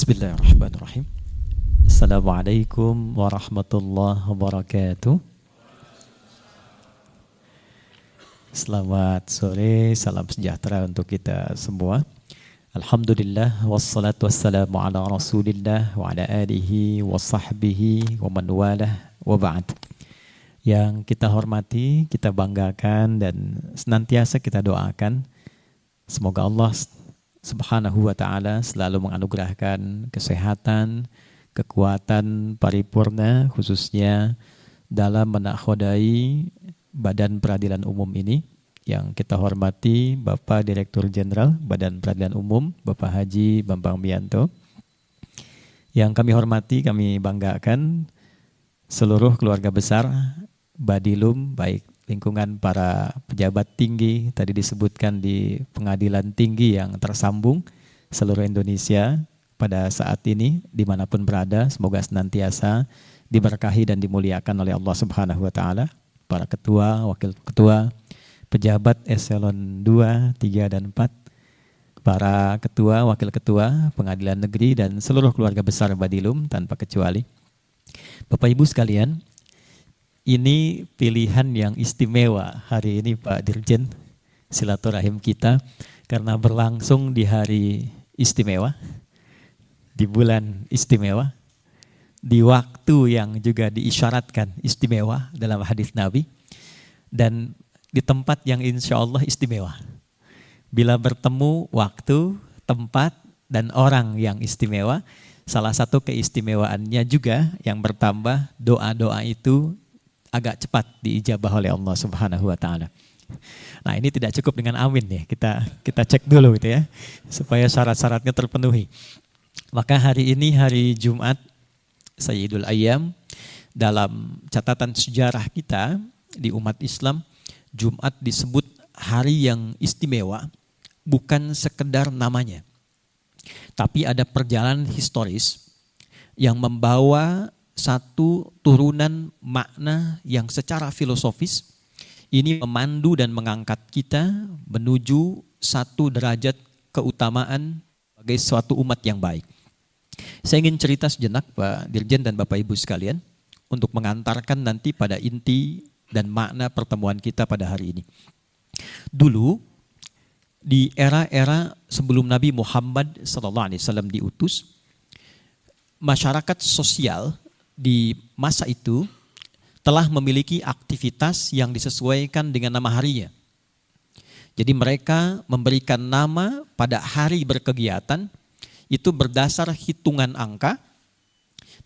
Bismillahirrahmanirrahim. Assalamualaikum warahmatullahi wabarakatuh. Selamat sore, salam sejahtera untuk kita semua. Alhamdulillah, wassalatu wassalamu ala rasulillah wa ala alihi wa sahbihi wa man walah wa ba'd. Yang kita hormati, kita banggakan dan senantiasa kita doakan semoga Allah Subhanahu wa ta'ala selalu menganugerahkan kesehatan, kekuatan paripurna khususnya dalam menakhodai Badan Peradilan Umum ini yang kita hormati Bapak Direktur Jenderal Badan Peradilan Umum Bapak Haji Bambang Mianto. Yang kami hormati, kami banggakan seluruh keluarga besar Badilum, baik lingkungan para pejabat tinggi, tadi disebutkan di pengadilan tinggi yang tersambung seluruh Indonesia pada saat ini, dimanapun berada, semoga senantiasa diberkahi dan dimuliakan oleh Allah Subhanahu wa ta'ala, para ketua, wakil ketua, pejabat eselon 2, 3, dan 4, para ketua, wakil ketua, pengadilan negeri, dan seluruh keluarga besar Badilum tanpa kecuali. Bapak Ibu sekalian, ini pilihan yang istimewa hari ini Pak Dirjen, silaturahim kita, karena berlangsung di hari istimewa, di bulan istimewa, di waktu yang juga diisyaratkan istimewa dalam hadis Nabi, dan di tempat yang insya Allah istimewa. Bila bertemu waktu, tempat, dan orang yang istimewa, salah satu keistimewaannya juga yang bertambah, doa-doa itu agak cepat diijabah oleh Allah Subhanahu wa ta'ala. Nah, ini tidak cukup dengan amin ya. Kita cek dulu gitu ya, supaya syarat-syaratnya terpenuhi. Maka hari ini hari Jumat Sayyidul Ayyam, dalam catatan sejarah kita di umat Islam, Jumat disebut hari yang istimewa bukan sekedar namanya, tapi ada perjalanan historis yang membawa satu turunan makna yang secara filosofis ini memandu dan mengangkat kita menuju satu derajat keutamaan sebagai suatu umat yang baik. Saya ingin cerita sejenak Pak Dirjen dan Bapak Ibu sekalian untuk mengantarkan nanti pada inti dan makna pertemuan kita pada hari ini. Dulu di era-era sebelum Nabi Muhammad SAW diutus, masyarakat sosial di masa itu telah memiliki aktivitas yang disesuaikan dengan nama harinya. Jadi mereka memberikan nama pada hari berkegiatan itu berdasar hitungan angka,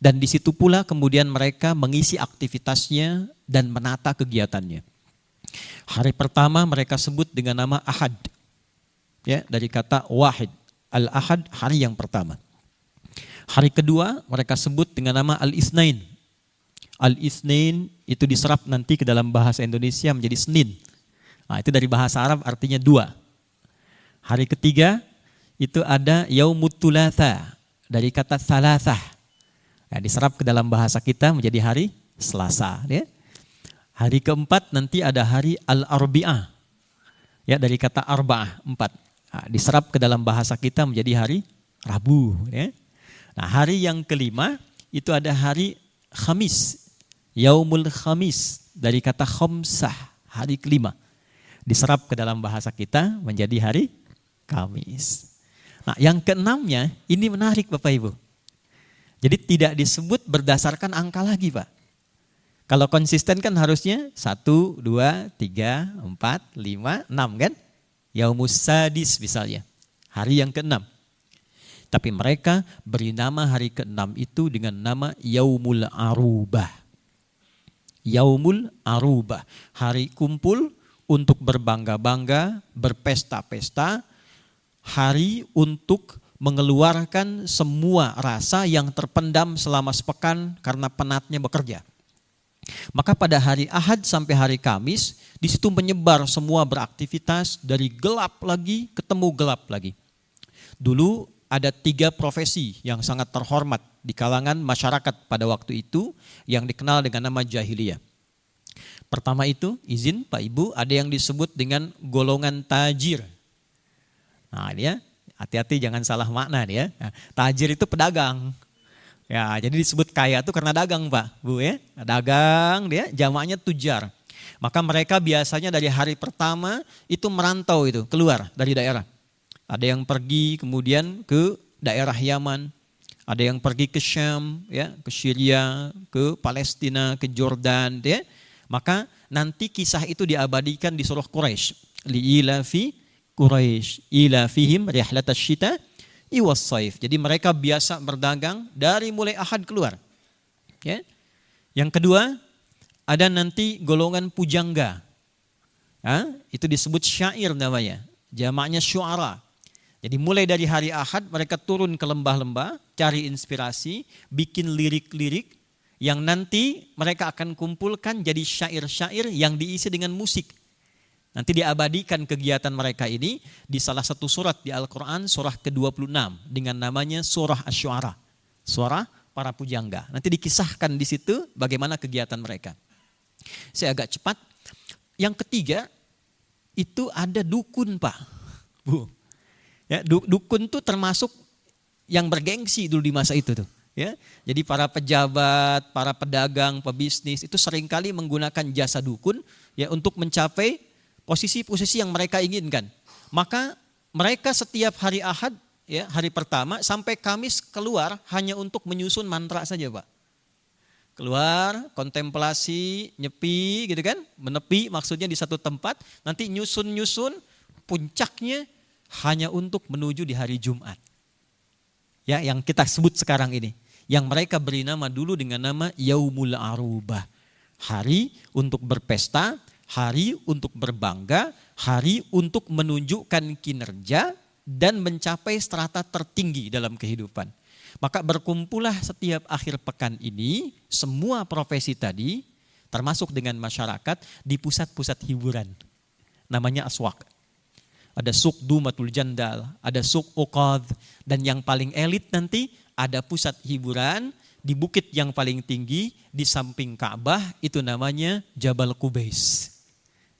dan di situ pula kemudian mereka mengisi aktivitasnya dan menata kegiatannya. Hari pertama mereka sebut dengan nama Ahad, ya, dari kata wahid, al-ahad, hari yang pertama. Hari kedua mereka sebut dengan nama Al-Itsnain. Al-Itsnain itu diserap nanti ke dalam bahasa Indonesia menjadi Senin. Nah, itu dari bahasa Arab artinya dua. Hari ketiga itu ada Yaumut Thulatha dari kata Thalathah. Nah, diserap ke dalam bahasa kita menjadi hari Selasa. Ya. Hari keempat nanti ada hari Al-Arbi'ah, ya, dari kata Arba'ah, 4. Nah, diserap ke dalam bahasa kita menjadi hari Rabu. Ya. Nah, hari yang kelima itu ada hari Khamis, Yaumul Khamis, dari kata Khamsah, hari kelima. Diserap ke dalam bahasa kita menjadi hari Kamis. Nah, yang keenamnya ini menarik Bapak Ibu. Jadi tidak disebut berdasarkan angka lagi Pak. Kalau konsisten kan harusnya 1, 2, 3, 4, 5, 6 kan? Yaumus Sadis misalnya, hari yang keenam. Tapi mereka beri nama hari ke-6 itu dengan nama Yaumul Arubah. Yaumul Arubah, hari kumpul untuk berbangga-bangga, berpesta-pesta, hari untuk mengeluarkan semua rasa yang terpendam selama sepekan karena penatnya bekerja. Maka pada hari Ahad sampai hari Kamis, di situ menyebar semua beraktivitas dari gelap lagi ketemu gelap lagi. Dulu ada 3 profesi yang sangat terhormat di kalangan masyarakat pada waktu itu yang dikenal dengan nama jahiliyah. Pertama itu, izin Pak Ibu, ada yang disebut dengan golongan tajir. Nah, dia Hati-hati jangan salah makna nih ya. Nah, tajir itu pedagang. Ya, jadi disebut kaya itu karena dagang Pak, Bu ya. Dagang dia jamaknya tujar. Maka mereka biasanya dari hari pertama itu merantau itu, keluar dari daerah. Ada yang pergi kemudian ke daerah Yaman, ada yang pergi ke Syam, ya, ke Syria, ke Palestina, ke Jordan, ya. Maka nanti kisah itu diabadikan di surah Quraisy. Li'ilafi Quraisy, ilafihim rihlatash syita iwas saif. Jadi mereka biasa berdagang dari mulai Ahad keluar. Ya. Yang kedua, ada nanti golongan pujangga. Itu disebut syair namanya. Jamaknya syu'ara. Jadi mulai dari hari Ahad mereka turun ke lembah-lembah, cari inspirasi, bikin lirik-lirik yang nanti mereka akan kumpulkan jadi syair-syair yang diisi dengan musik. Nanti diabadikan kegiatan mereka ini di salah satu surat di Al-Quran, surah ke-26 dengan namanya surah Asy-Syu'ara. Surah para pujangga. Nanti dikisahkan di situ bagaimana kegiatan mereka. Saya agak cepat. Yang ketiga, itu ada dukun Pak. Bu. Ya, dukun tuh termasuk yang bergengsi dulu di masa itu tuh. Ya, jadi para pejabat, para pedagang, pebisnis itu seringkali menggunakan jasa dukun ya untuk mencapai posisi-posisi yang mereka inginkan. Maka mereka setiap hari Ahad, ya hari pertama sampai Kamis keluar hanya untuk menyusun mantra saja Pak. Keluar, kontemplasi, nyepi gitu kan, menepi maksudnya di satu tempat, nanti nyusun-nyusun puncaknya hanya untuk menuju di hari Jumat. Ya, yang kita sebut sekarang ini. Yang mereka beri nama dulu dengan nama Yaumul Arubah. Hari untuk berpesta, hari untuk berbangga, hari untuk menunjukkan kinerja dan mencapai strata tertinggi dalam kehidupan. Maka berkumpullah setiap akhir pekan ini semua profesi tadi termasuk dengan masyarakat di pusat-pusat hiburan. Namanya aswaq. Ada Suq Dumatul Jandal, ada Suq Uqadh, dan yang paling elit nanti ada pusat hiburan di bukit yang paling tinggi di samping Ka'bah, itu namanya Jabal Qubais.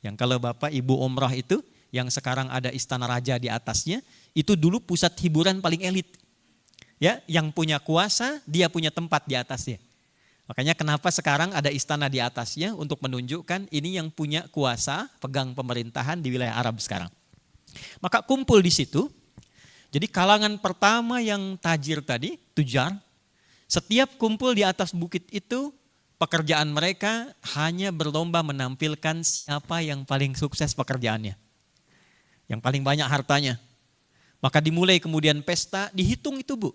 Yang kalau Bapak Ibu umrah itu, yang sekarang ada Istana Raja di atasnya, itu dulu pusat hiburan paling elit. Ya, yang punya kuasa, dia punya tempat di atasnya. Makanya kenapa sekarang ada istana di atasnya untuk menunjukkan ini yang punya kuasa, pegang pemerintahan di wilayah Arab sekarang. Maka kumpul di situ. Jadi kalangan pertama yang tajir tadi, tujar, setiap kumpul di atas bukit itu, pekerjaan mereka hanya berlomba menampilkan siapa yang paling sukses pekerjaannya. Yang paling banyak hartanya. Maka dimulai kemudian pesta, dihitung itu Bu.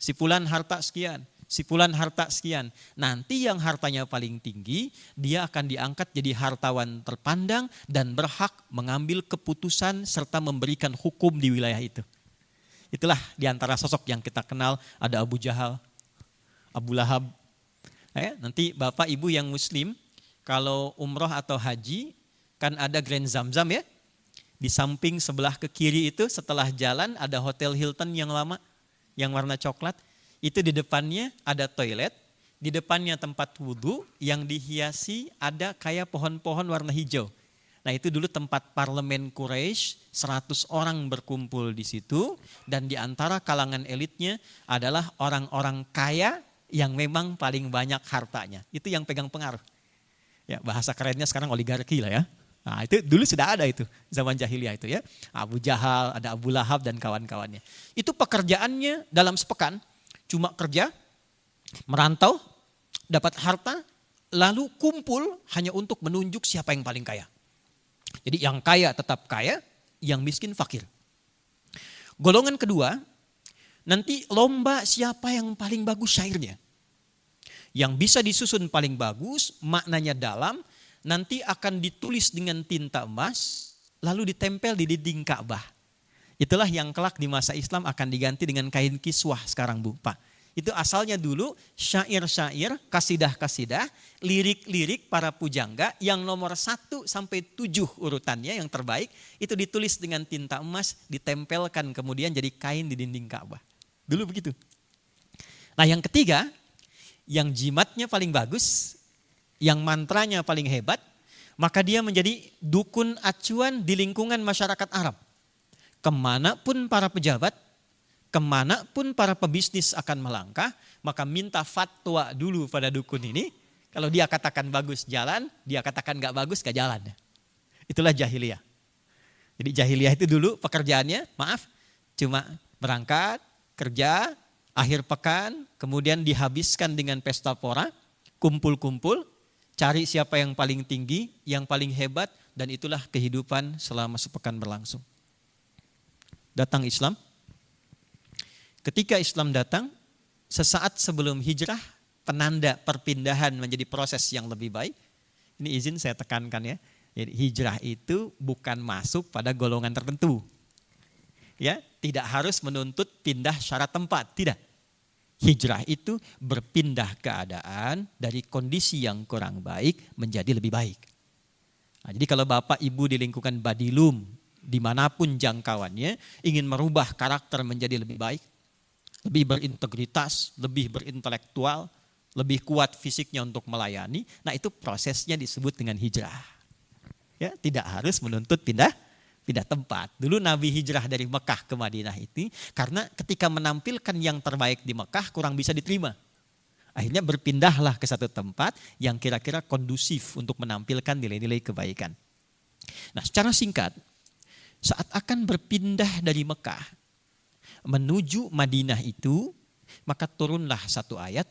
Si fulan harta sekian, si fulan harta sekian. Nanti yang hartanya paling tinggi, dia akan diangkat jadi hartawan terpandang dan berhak mengambil keputusan serta memberikan hukum di wilayah itu. Itulah diantara sosok yang kita kenal, ada Abu Jahal, Abu Lahab. Nanti Bapak Ibu yang Muslim, kalau umroh atau haji, kan ada Grand Zamzam ya. Di samping sebelah ke kiri itu setelah jalan ada Hotel Hilton yang lama, yang warna coklat. Itu di depannya ada toilet, di depannya tempat wudhu yang dihiasi ada kayak pohon-pohon warna hijau. Nah itu dulu tempat parlemen Quraisy, 100 orang berkumpul di situ dan di antara kalangan elitnya adalah orang-orang kaya yang memang paling banyak hartanya. Itu yang pegang pengaruh. Ya, bahasa kerennya sekarang oligarki lah ya. Nah itu dulu sudah ada itu, zaman jahiliyah itu ya. Abu Jahal, ada Abu Lahab dan kawan-kawannya. Itu pekerjaannya dalam sepekan, cuma kerja, merantau, dapat harta, lalu kumpul hanya untuk menunjuk siapa yang paling kaya. Jadi yang kaya tetap kaya, yang miskin fakir. Golongan kedua, nanti lomba siapa yang paling bagus syairnya. Yang bisa disusun paling bagus, maknanya dalam, nanti akan ditulis dengan tinta emas, lalu ditempel di dinding Ka'bah. Itulah yang kelak di masa Islam akan diganti dengan kain kiswah sekarang Bu, Pak. Itu asalnya dulu syair-syair, kasidah-kasidah, lirik-lirik para pujangga yang nomor 1 sampai 7 urutannya yang terbaik, itu ditulis dengan tinta emas, ditempelkan kemudian jadi kain di dinding Ka'bah. Dulu begitu. Nah yang ketiga, yang jimatnya paling bagus, yang mantranya paling hebat, maka dia menjadi dukun acuan di lingkungan masyarakat Arab. kemanapun para pejabat, kemanapun para pebisnis akan melangkah, maka minta fatwa dulu pada dukun ini. Kalau dia katakan bagus jalan, dia katakan gak bagus gak jalan. Itulah jahiliyah. Jadi jahiliyah itu dulu pekerjaannya, cuma berangkat, kerja, akhir pekan, kemudian dihabiskan dengan pesta pora, kumpul-kumpul, cari siapa yang paling tinggi, yang paling hebat, dan itulah kehidupan selama sepekan berlangsung. Datang Islam. Ketika Islam datang, sesaat sebelum hijrah, penanda perpindahan menjadi proses yang lebih baik. Ini izin saya tekankan ya. Jadi hijrah itu bukan masuk pada golongan tertentu. Ya, tidak harus menuntut pindah syarat tempat, tidak. Hijrah itu berpindah keadaan dari kondisi yang kurang baik menjadi lebih baik. Nah, jadi kalau Bapak Ibu di lingkungan Badilum, dimanapun jangkauannya, ingin merubah karakter menjadi lebih baik, lebih berintegritas, lebih berintelektual, lebih kuat fisiknya untuk melayani, nah itu prosesnya disebut dengan hijrah. Ya, tidak harus menuntut pindah tempat. Dulu Nabi hijrah dari Mekah ke Madinah itu karena ketika menampilkan yang terbaik di Mekah kurang bisa diterima. Akhirnya berpindahlah ke satu tempat yang kira-kira kondusif untuk menampilkan nilai-nilai kebaikan. Nah, secara singkat, saat akan berpindah dari Mekah menuju Madinah itu, maka turunlah satu ayat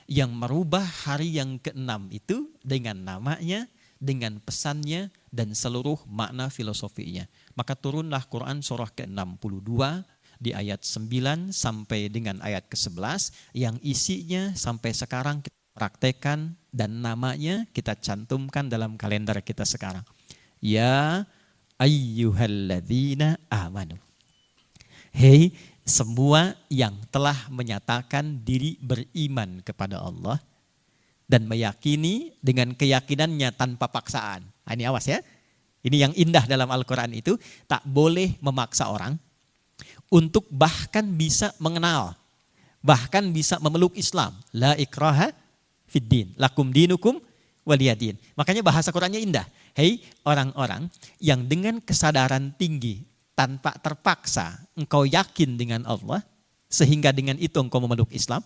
yang merubah hari yang ke-6 itu dengan namanya, dengan pesannya dan seluruh makna filosofinya. Maka turunlah Quran surah ke-62 di ayat 9 sampai dengan ayat ke-11 yang isinya sampai sekarang kita praktekkan dan namanya kita cantumkan dalam kalender kita sekarang. Ya ayyuhalladzina amanu. Hei semua yang telah menyatakan diri beriman kepada Allah dan meyakini dengan keyakinannya tanpa paksaan. Nah, ini awas ya. Ini yang indah dalam Al-Quran itu, tak boleh memaksa orang untuk bahkan bisa mengenal, bahkan bisa memeluk Islam. La ikraha fiddin, lakum dinukum waliyadin. Makanya bahasa Qurannya indah. Hei orang-orang yang dengan kesadaran tinggi, tanpa terpaksa, engkau yakin dengan Allah, sehingga dengan itu engkau memeluk Islam.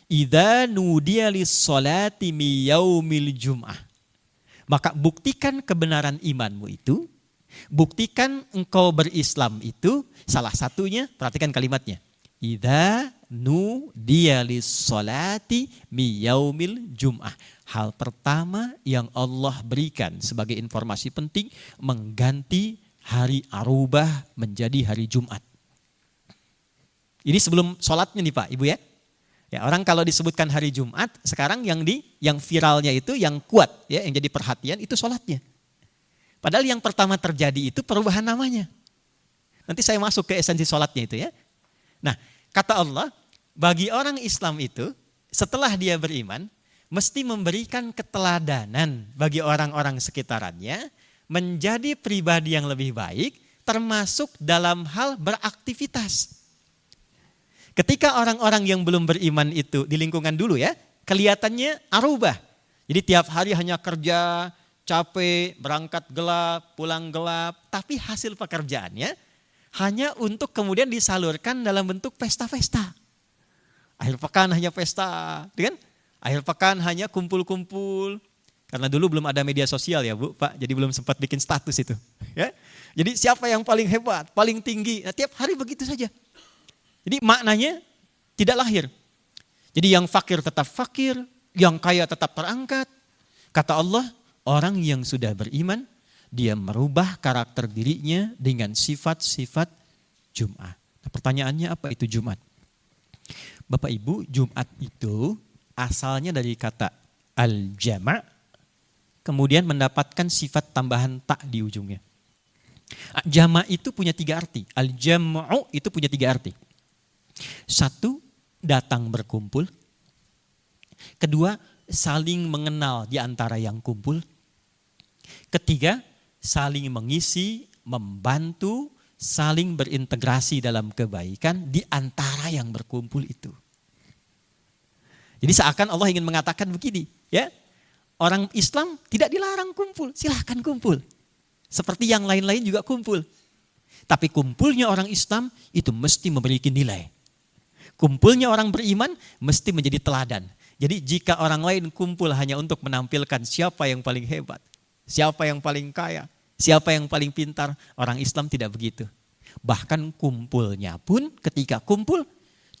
Idza nudiya lis-sholati mi yaumil jum'ah. Maka buktikan kebenaran imanmu itu, buktikan engkau berislam itu, salah satunya, perhatikan kalimatnya. Idza nudiya lis-sholati mi yaumil jum'ah. Hal pertama yang Allah berikan sebagai informasi penting, mengganti hari Arubah menjadi hari Jumat. Ini sebelum sholatnya nih Pak, Ibu ya. Ya, orang kalau disebutkan hari Jumat, sekarang yang viralnya itu, yang kuat ya, yang jadi perhatian itu sholatnya. Padahal yang pertama terjadi itu perubahan namanya. Nanti saya masuk ke esensi sholatnya itu ya. Nah, kata Allah, bagi orang Islam itu, setelah dia beriman, mesti memberikan keteladanan bagi orang-orang sekitarannya, menjadi pribadi yang lebih baik, termasuk dalam hal beraktivitas. Ketika orang-orang yang belum beriman itu di lingkungan dulu ya, kelihatannya arubah. Jadi tiap hari hanya kerja, capek, berangkat gelap, pulang gelap. Tapi hasil pekerjaannya hanya untuk kemudian disalurkan dalam bentuk pesta-pesta. Akhir pekan hanya pesta, kan? Akhir pekan hanya kumpul-kumpul. Karena dulu belum ada media sosial ya Bu, Pak. Jadi belum sempat bikin status itu. Ya. Jadi siapa yang paling hebat, paling tinggi. Nah, tiap hari begitu saja. Jadi maknanya tidak lahir. Jadi yang fakir tetap fakir, yang kaya tetap terangkat. Kata Allah, orang yang sudah beriman, dia merubah karakter dirinya dengan sifat-sifat Jum'ah. Nah, pertanyaannya apa itu Jumat? Bapak Ibu, Jumat itu asalnya dari kata al-jama', kemudian mendapatkan sifat tambahan tak di ujungnya. Jama' itu punya 3 arti. Al-jam'u itu punya 3 arti. 1, datang berkumpul. 2, saling mengenal di antara yang kumpul. 3, saling mengisi, membantu, saling berintegrasi dalam kebaikan di antara yang berkumpul itu. Jadi seakan Allah ingin mengatakan begini, ya. Orang Islam tidak dilarang kumpul, silahkan kumpul. Seperti yang lain-lain juga kumpul. Tapi kumpulnya orang Islam itu mesti memiliki nilai. Kumpulnya orang beriman mesti menjadi teladan. Jadi jika orang lain kumpul hanya untuk menampilkan siapa yang paling hebat, siapa yang paling kaya, siapa yang paling pintar, orang Islam tidak begitu. Bahkan kumpulnya pun ketika kumpul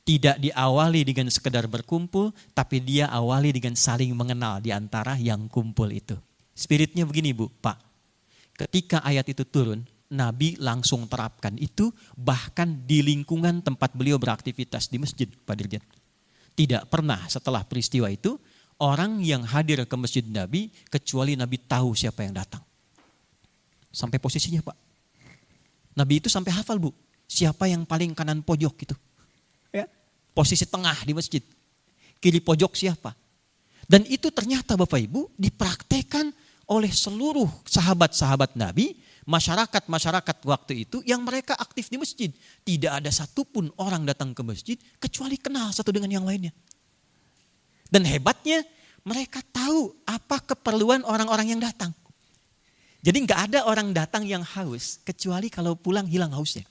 tidak diawali dengan sekedar berkumpul, tapi dia awali dengan saling mengenal di antara yang kumpul itu. Spiritnya begini Bu, Pak. Ketika ayat itu turun, Nabi langsung terapkan itu bahkan di lingkungan tempat beliau beraktivitas di masjid, Pak Dirjen. Tidak pernah setelah peristiwa itu orang yang hadir ke masjid Nabi kecuali Nabi tahu siapa yang datang. Sampai posisinya Pak. Nabi itu sampai hafal Bu, siapa yang paling kanan pojok gitu. Ya, posisi tengah di masjid. Kiri pojok siapa. Dan itu ternyata Bapak Ibu dipraktekkan oleh seluruh sahabat-sahabat Nabi, masyarakat-masyarakat waktu itu yang mereka aktif di masjid. Tidak ada satupun orang datang ke masjid kecuali kenal satu dengan yang lainnya. Dan hebatnya mereka tahu apa keperluan orang-orang yang datang. Jadi nggak ada orang datang yang haus kecuali kalau pulang hilang hausnya.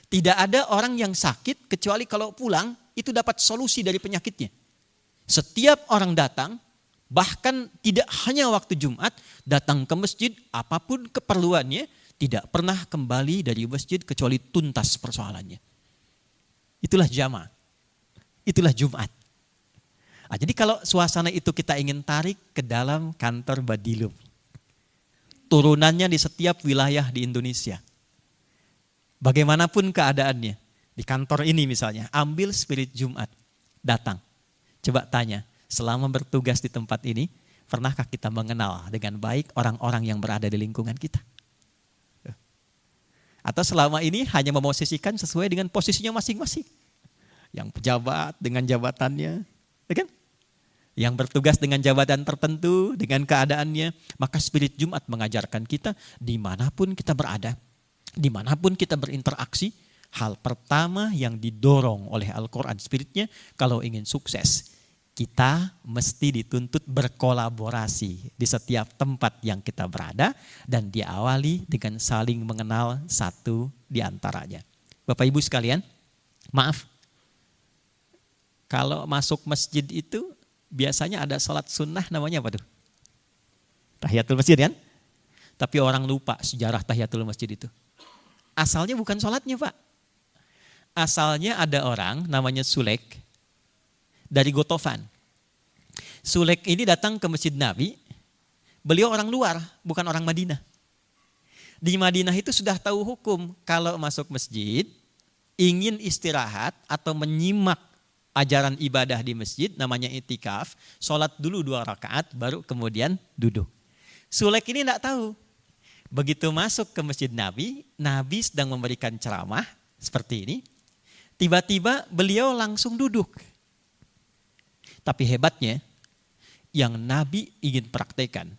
Tidak ada orang yang sakit kecuali kalau pulang itu dapat solusi dari penyakitnya. Setiap orang datang, bahkan tidak hanya waktu Jumat, datang ke masjid apapun keperluannya, tidak pernah kembali dari masjid kecuali tuntas persoalannya. Itulah jamaah. Itulah Jumat. Nah, jadi kalau suasana itu kita ingin tarik ke dalam kantor Badilum. Turunannya di setiap wilayah di Indonesia. Bagaimanapun keadaannya. Di kantor ini misalnya, ambil spirit Jumat. Datang. Coba tanya, selama bertugas di tempat ini, pernahkah kita mengenal dengan baik orang-orang yang berada di lingkungan kita? Atau selama ini hanya memosisikan sesuai dengan posisinya masing-masing? Yang pejabat dengan jabatannya, ya kan? Yang bertugas dengan jabatan tertentu, dengan keadaannya. Maka spirit Jumat mengajarkan kita dimanapun kita berada, dimanapun kita berinteraksi, hal pertama yang didorong oleh Al-Quran spiritnya, kalau ingin sukses, kita mesti dituntut berkolaborasi di setiap tempat yang kita berada dan diawali dengan saling mengenal satu di antaranya. Bapak Ibu sekalian, maaf, kalau masuk masjid itu biasanya ada sholat sunnah namanya apa tuh? Tahiyatul masjid kan? Tapi orang lupa sejarah tahiyatul masjid itu. Asalnya bukan sholatnya Pak. Asalnya ada orang namanya Sulek dari Gotofan. Sulek ini datang ke masjid Nabi. Beliau orang luar, bukan orang Madinah. Di Madinah itu sudah tahu hukum. Kalau masuk masjid, ingin istirahat atau menyimak ajaran ibadah di masjid, namanya itikaf. Sholat dulu 2 rakaat, baru kemudian duduk. Sulek ini tidak tahu. Begitu masuk ke masjid Nabi, Nabi sedang memberikan ceramah seperti ini. Tiba-tiba beliau langsung duduk. Tapi hebatnya, yang Nabi ingin praktekkan,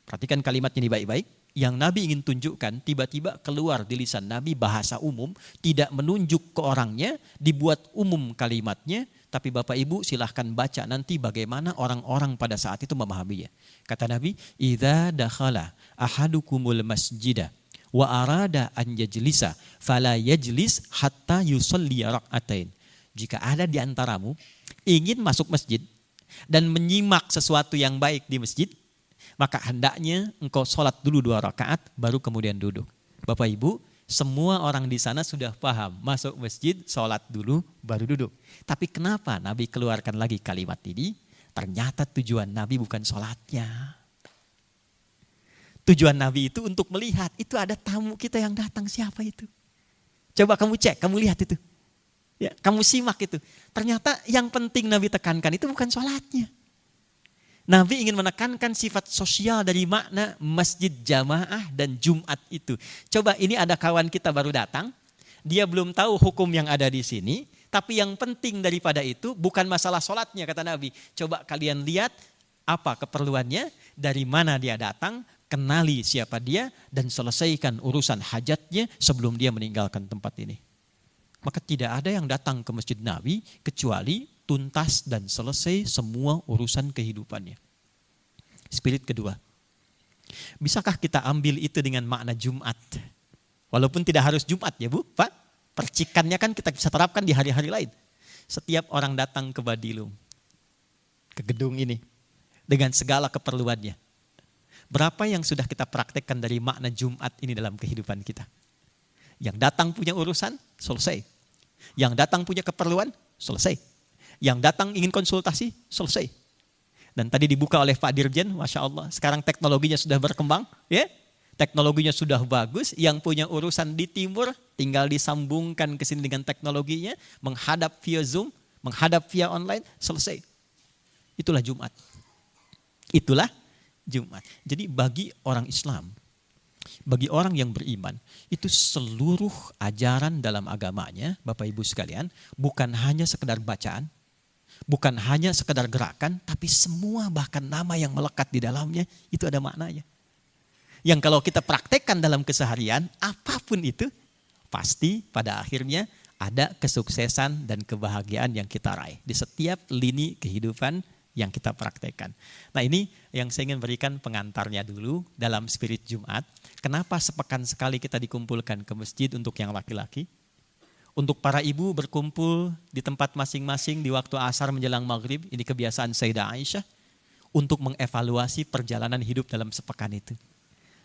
perhatikan kalimat ini baik-baik, yang Nabi ingin tunjukkan tiba-tiba keluar di lisan Nabi bahasa umum, tidak menunjuk ke orangnya, dibuat umum kalimatnya, tapi Bapak Ibu silahkan baca nanti bagaimana orang-orang pada saat itu memahaminya. Kata Nabi, "Idza dakhala ahadukumul masjida wa arada an yajlisa fala yajlis hatta yusalli rak'atain." Jika ada di antaramu ingin masuk masjid dan menyimak sesuatu yang baik di masjid, maka hendaknya engkau sholat dulu 2 rakaat baru kemudian duduk. Bapak Ibu, semua orang di sana sudah paham masuk masjid sholat dulu baru duduk. Tapi kenapa Nabi keluarkan lagi kalimat ini? Ternyata tujuan Nabi bukan sholatnya. Tujuan Nabi itu untuk melihat itu ada tamu kita yang datang, siapa itu? Coba kamu cek, kamu lihat itu. Ya, kamu simak itu. Ternyata yang penting Nabi tekankan itu bukan sholatnya. Nabi ingin menekankan sifat sosial dari makna masjid jamaah dan Jumat itu. Coba ini ada kawan kita baru datang, dia belum tahu hukum yang ada di sini, tapi yang penting daripada itu bukan masalah sholatnya kata Nabi. Coba kalian lihat apa keperluannya, dari mana dia datang, kenali siapa dia, dan selesaikan urusan hajatnya sebelum dia meninggalkan tempat ini. Maka tidak ada yang datang ke masjid Nabi kecuali tuntas dan selesai semua urusan kehidupannya. Spirit kedua. Bisakah kita ambil itu dengan makna Jumat? Walaupun tidak harus Jumat ya Bu, Pak. Percikannya kan kita bisa terapkan di hari-hari lain. Setiap orang datang ke Badilung, ke gedung ini, dengan segala keperluannya. Berapa yang sudah kita praktekkan dari makna Jumat ini dalam kehidupan kita? Yang datang punya urusan, selesai. Yang datang punya keperluan, selesai. Yang datang ingin konsultasi, selesai. Dan tadi dibuka oleh Pak Dirjen, Masya Allah, sekarang teknologinya sudah berkembang, ya. Teknologinya sudah bagus, yang punya urusan di timur, tinggal disambungkan ke sini dengan teknologinya, menghadap via Zoom, menghadap via online, selesai. Itulah Jumat. Itulah Jumat. Jadi bagi orang Islam, bagi orang yang beriman, itu seluruh ajaran dalam agamanya, Bapak Ibu sekalian, bukan hanya sekedar bacaan, bukan hanya sekedar gerakan, tapi semua bahkan nama yang melekat di dalamnya, itu ada maknanya. Yang kalau kita praktekkan dalam keseharian, apapun itu, pasti pada akhirnya ada kesuksesan dan kebahagiaan yang kita raih di setiap lini kehidupan yang kita praktekkan. Nah ini yang saya ingin berikan pengantarnya dulu dalam spirit Jumat. Kenapa sepekan sekali kita dikumpulkan ke masjid untuk yang laki-laki? Untuk para ibu berkumpul di tempat masing-masing di waktu asar menjelang maghrib, ini kebiasaan Sayyidah Aisyah, untuk mengevaluasi perjalanan hidup dalam sepekan itu.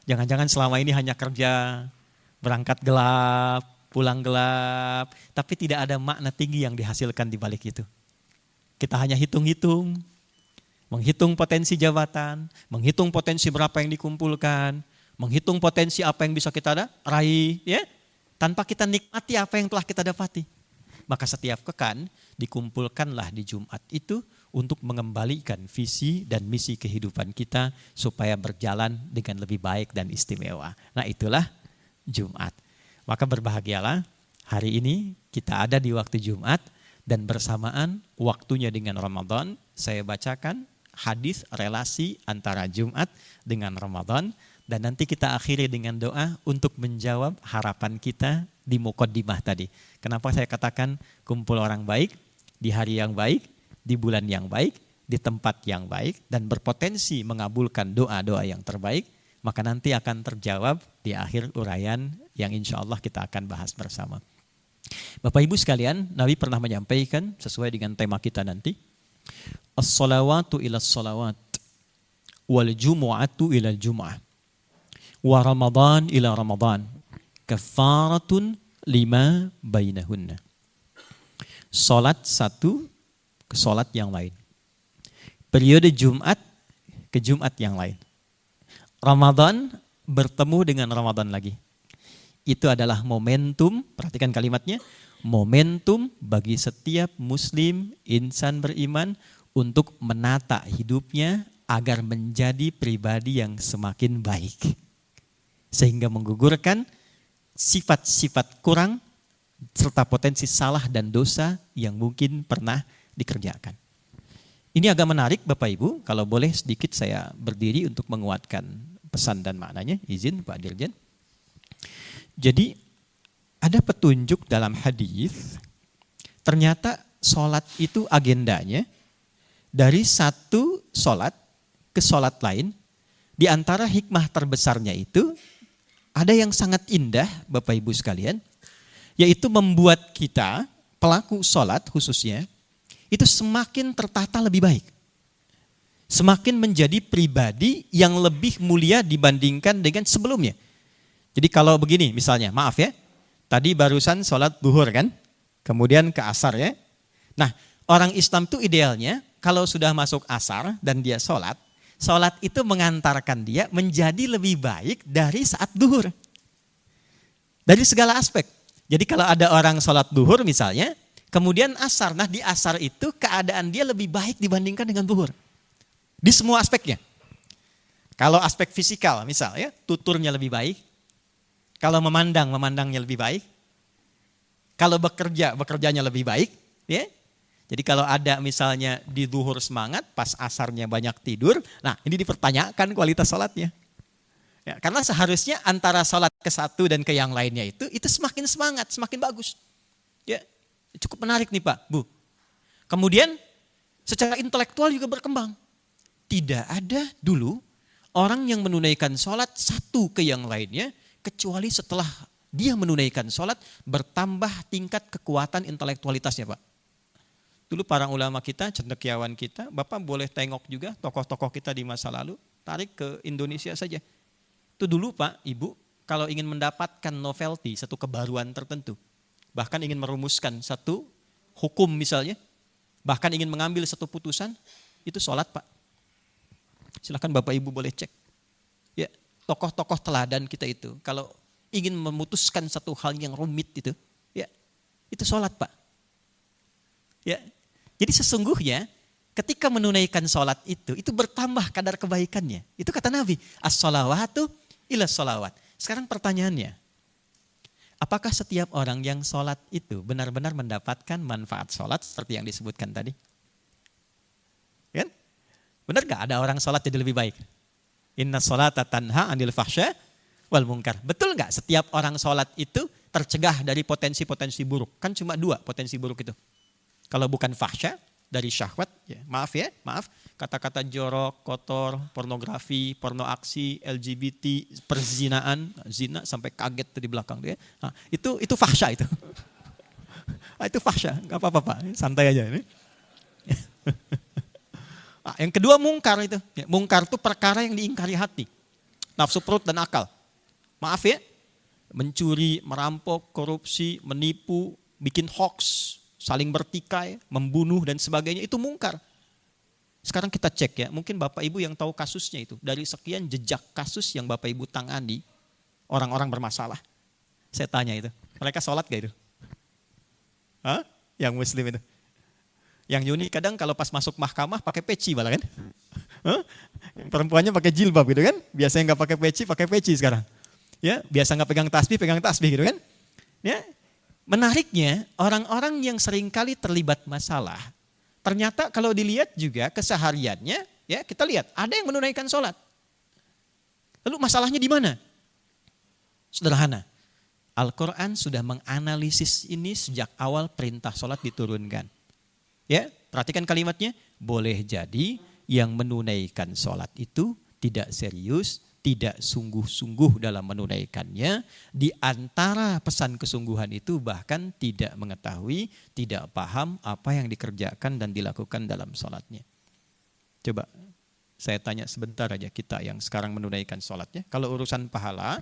Jangan-jangan selama ini hanya kerja, berangkat gelap, pulang gelap, tapi tidak ada makna tinggi yang dihasilkan di balik itu. Kita hanya hitung-hitung, menghitung potensi jabatan, menghitung potensi berapa yang dikumpulkan, menghitung potensi apa yang bisa kita raih, ya, tanpa kita nikmati apa yang telah kita dapati. Maka setiap pekan dikumpulkanlah di Jumat itu untuk mengembalikan visi dan misi kehidupan kita supaya berjalan dengan lebih baik dan istimewa. Nah itulah Jumat. Maka berbahagialah hari ini kita ada di waktu Jumat dan bersamaan waktunya dengan Ramadan. Saya bacakan hadis relasi antara Jumat dengan Ramadan dan nanti kita akhiri dengan doa untuk menjawab harapan kita di muqaddimah tadi. Kenapa saya katakan kumpul orang baik di hari yang baik, di bulan yang baik, di tempat yang baik dan berpotensi mengabulkan doa-doa yang terbaik, maka nanti akan terjawab di akhir uraian yang insya Allah kita akan bahas bersama. Bapak Ibu sekalian, Nabi pernah menyampaikan sesuai dengan tema kita nanti, as-salawatu ila salawat, wal jumu'atu ila jum'ah, wa ramadan ila ramadan, kafaratun lima bainahunna. Salat satu ke salat yang lain. Periode Jumat ke Jumat yang lain. Ramadan bertemu dengan Ramadan lagi. Itu adalah momentum, perhatikan kalimatnya, momentum bagi setiap muslim, insan beriman untuk menata hidupnya agar menjadi pribadi yang semakin baik. Sehingga menggugurkan sifat-sifat kurang serta potensi salah dan dosa yang mungkin pernah dikerjakan. Ini agak menarik Bapak Ibu, kalau boleh sedikit saya berdiri untuk menguatkan pesan dan maknanya, izin Pak Dirjen. Jadi ada petunjuk dalam hadis, ternyata sholat itu agendanya dari satu sholat ke sholat lain, di antara hikmah terbesarnya itu ada yang sangat indah Bapak Ibu sekalian, yaitu membuat kita, pelaku sholat khususnya, itu semakin tertata lebih baik. Semakin menjadi pribadi yang lebih mulia dibandingkan dengan sebelumnya. Jadi kalau begini misalnya, maaf ya, tadi barusan sholat duhur kan, kemudian ke asar ya. Nah orang Islam itu idealnya kalau sudah masuk asar dan dia sholat, sholat itu mengantarkan dia menjadi lebih baik dari saat duhur. Dari segala aspek. Jadi kalau ada orang sholat duhur misalnya, kemudian asar, nah di asar itu keadaan dia lebih baik dibandingkan dengan duhur. Di semua aspeknya. Kalau aspek fisikal misalnya, tuturnya lebih baik. Kalau memandangnya lebih baik. Kalau bekerjanya lebih baik. Ya. Jadi kalau ada misalnya di duhur semangat, pas asarnya banyak tidur, nah ini dipertanyakan kualitas sholatnya. Ya, karena seharusnya antara sholat ke satu dan ke yang lainnya itu semakin semangat, semakin bagus. Ya, cukup menarik nih Pak, Bu. Kemudian secara intelektual juga berkembang. Tidak ada dulu orang yang menunaikan sholat satu ke yang lainnya kecuali setelah dia menunaikan sholat, bertambah tingkat kekuatan intelektualitasnya Pak. Dulu para ulama kita, cendekiawan kita, Bapak boleh tengok juga tokoh-tokoh kita di masa lalu, tarik ke Indonesia saja. Itu dulu Pak, Ibu, kalau ingin mendapatkan novelty, satu kebaruan tertentu, bahkan ingin merumuskan satu hukum misalnya, bahkan ingin mengambil satu putusan, itu sholat Pak. Silakan Bapak Ibu boleh cek. Ya, tokoh-tokoh teladan kita itu, kalau ingin memutuskan satu hal yang rumit itu, ya, itu sholat Pak. Ya, jadi sesungguhnya ketika menunaikan sholat itu bertambah kadar kebaikannya. Itu kata Nabi, as-sholawatu ila sholawat. Sekarang pertanyaannya, apakah setiap orang yang sholat itu benar-benar mendapatkan manfaat sholat seperti yang disebutkan tadi? Kan? Benar gak ada orang sholat jadi lebih baik? Inna sholata tanha anil fahsya wal munkar. Betul gak setiap orang sholat itu tercegah dari potensi-potensi buruk? Kan cuma 2 potensi buruk itu. Kalau bukan fahsya, dari syahwat, ya, maaf, kata-kata jorok, kotor, pornografi, porno aksi, LGBT, perzinaan, zina sampai kaget tuh di belakang dia. Nah, itu fahsya itu. Itu fahsya, nggak apa-apa Pak, santai aja ini. Nah, yang kedua mungkar itu. Ya, mungkar itu perkara yang diingkari hati, nafsu perut dan akal. Maaf ya, mencuri, merampok, korupsi, menipu, bikin hoax, saling bertikai, membunuh dan sebagainya, itu mungkar. Sekarang kita cek ya, mungkin Bapak Ibu yang tahu kasusnya itu. Dari sekian jejak kasus yang Bapak Ibu tangani, orang-orang bermasalah. Saya tanya itu, mereka sholat gak itu? Hah? Yang muslim itu. Yang unik kadang kalau pas masuk mahkamah pakai peci malah kan? Hah? Perempuannya pakai jilbab gitu kan? Biasanya gak pakai peci sekarang. Ya, biasa gak pegang tasbih gitu kan? Ya. Menariknya, orang-orang yang seringkali terlibat masalah, ternyata kalau dilihat juga kesehariannya, ya kita lihat ada yang menunaikan sholat. Lalu masalahnya di mana? Sederhana, Al-Quran sudah menganalisis ini sejak awal perintah sholat diturunkan. Ya, perhatikan kalimatnya, boleh jadi yang menunaikan sholat itu tidak serius, tidak sungguh-sungguh dalam menunaikannya, di antara pesan kesungguhan itu bahkan tidak mengetahui, tidak paham apa yang dikerjakan dan dilakukan dalam sholatnya. Coba saya tanya sebentar aja kita yang sekarang menunaikan sholatnya, kalau urusan pahala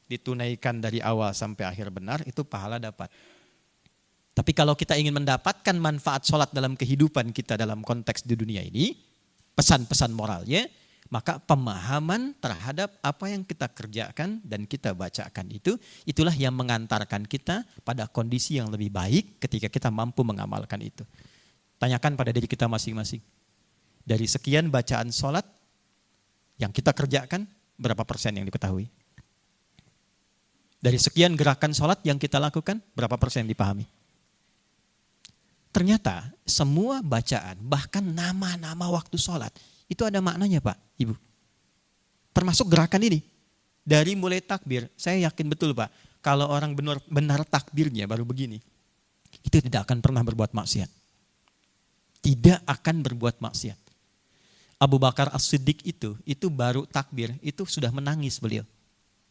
ditunaikan dari awal sampai akhir benar, itu pahala dapat. Tapi kalau kita ingin mendapatkan manfaat sholat dalam kehidupan kita dalam konteks di dunia ini, pesan-pesan moralnya, maka pemahaman terhadap apa yang kita kerjakan dan kita bacakan itulah yang mengantarkan kita pada kondisi yang lebih baik ketika kita mampu mengamalkan itu. Tanyakan pada diri kita masing-masing. Dari sekian bacaan sholat yang kita kerjakan, berapa persen yang diketahui? Dari sekian gerakan sholat yang kita lakukan, berapa persen dipahami? Ternyata semua bacaan, bahkan nama-nama waktu sholat, itu ada maknanya Pak, Ibu. Termasuk gerakan ini. Dari mulai takbir, saya yakin betul Pak, kalau orang benar takbirnya baru begini, itu tidak akan pernah berbuat maksiat. Tidak akan berbuat maksiat. Abu Bakar As-Siddiq itu baru takbir, itu sudah menangis beliau.